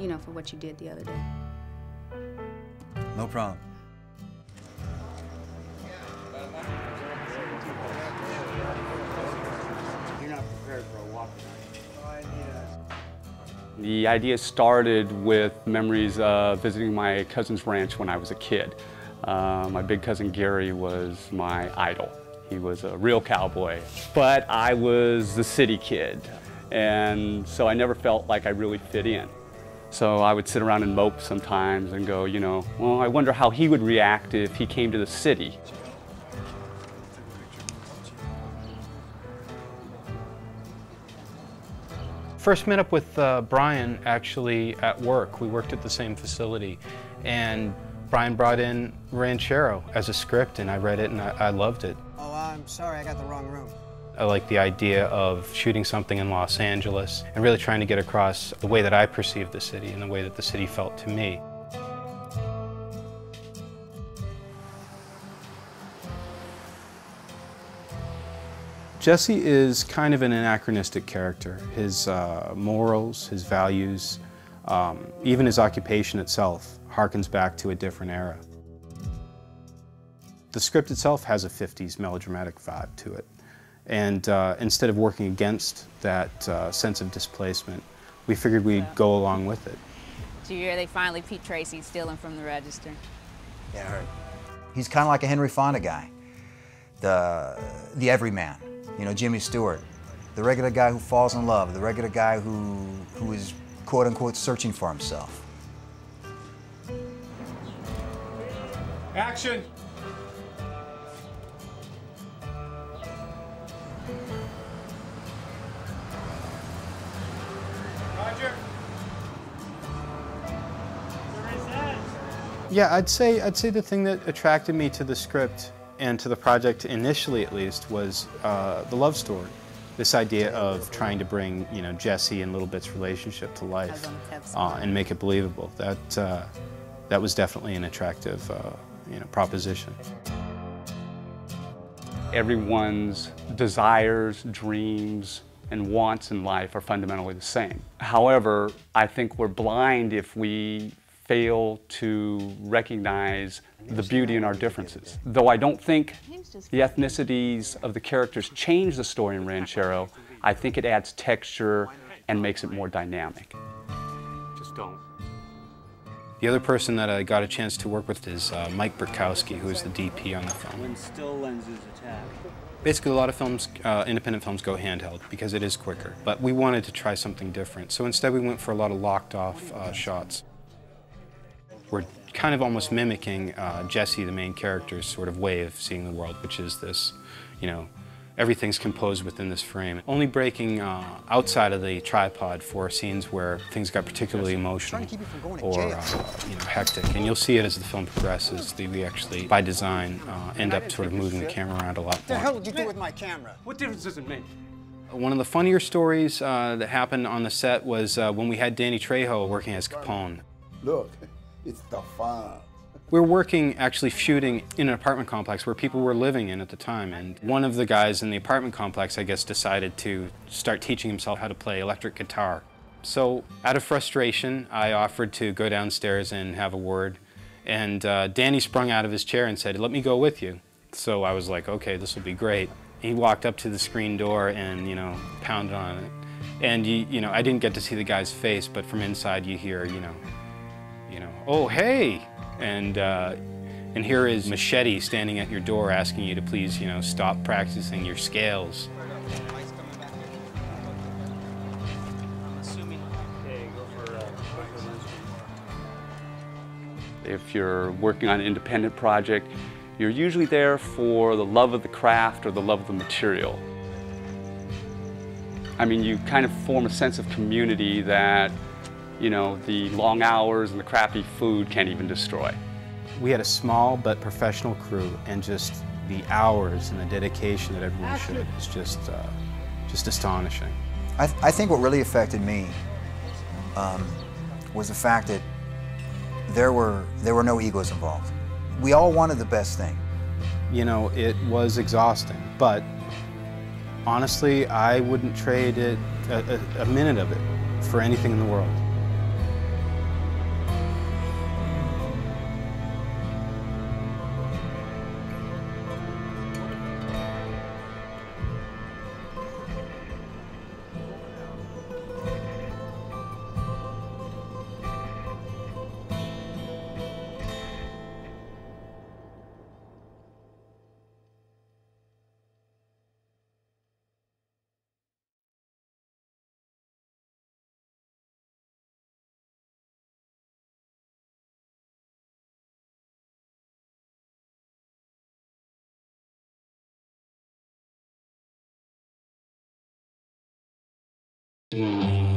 you know, for what you did the other day. No problem. You're not prepared for a walk tonight. The idea started with memories of visiting my cousin's ranch when I was a kid. My big cousin Gary was my idol. He was a real cowboy, but I was the city kid, and so I never felt like I really fit in. So I would sit around and mope sometimes and go, you know, well, I wonder how he would react if he came to the city. First met up with Brian actually at work. We worked at the same facility, and Brian brought in Ranchero as a script, and I read it and I loved it. Oh, I'm sorry, I got the wrong room. I like the idea of shooting something in Los Angeles and really trying to get across the way that I perceived the city and the way that the city felt to me. Jesse is kind of an anachronistic character. His morals, his values, even his occupation itself harkens back to a different era. The script itself has a 50s melodramatic vibe to it. And instead of working against that sense of displacement, we figured we'd go along with it. Did you hear they finally Pete Tracy stealing from the register? Yeah, I heard. He's kind of like a Henry Fonda guy. The everyman. You know, Jimmy Stewart, the regular guy who falls in love, the regular guy who is quote-unquote searching for himself. Action! Roger. Yeah, I'd say the thing that attracted me to the script and to the project initially, at least, was the love story. This idea of trying to bring, you know, Jesse and Little Bit's relationship to life and make it believable. That was definitely an attractive, you know, proposition. Everyone's desires, dreams, and wants in life are fundamentally the same. However, I think we're blind if we fail to recognize the beauty in our differences. Though I don't think the ethnicities of the characters change the story in Ranchero, I think it adds texture and makes it more dynamic. Just don't. The other person that I got a chance to work with is Mike Burkowski, who is the DP on the film. When still lenses attack. Basically, a lot of films, independent films, go handheld because it is quicker. But we wanted to try something different, so instead we went for a lot of locked-off shots. We're kind of almost mimicking Jesse, the main character's sort of way of seeing the world, which is this, you know, everything's composed within this frame. Only breaking outside of the tripod for scenes where things got particularly emotional or you know, hectic. And you'll see it as the film progresses. We actually, by design, end up sort of moving the camera around a lot more. What the hell did you do with my camera? What difference does it make? One of the funnier stories that happened on the set was when we had Danny Trejo working as Capone. Look, it's the fun. We were working, actually shooting in an apartment complex where people were living in at the time, and one of the guys in the apartment complex, I guess, decided to start teaching himself how to play electric guitar. So, out of frustration, I offered to go downstairs and have a word, and Danny sprung out of his chair and said, "Let me go with you." So I was like, okay, this will be great. He walked up to the screen door and, you know, pounded on it. And, you know, I didn't get to see the guy's face, but from inside you hear, you know, oh, hey! And here is Machete standing at your door asking you to please, you know, stop practicing your scales. If you're working on an independent project, you're usually there for the love of the craft or the love of the material. I mean, you kind of form a sense of community that, you know, the long hours and the crappy food can't even destroy. We had a small but professional crew, and just the hours and the dedication that everyone showed is just astonishing. I think what really affected me was the fact that there were no egos involved. We all wanted the best thing. You know, it was exhausting, but honestly, I wouldn't trade it a minute of it for anything in the world. Mm.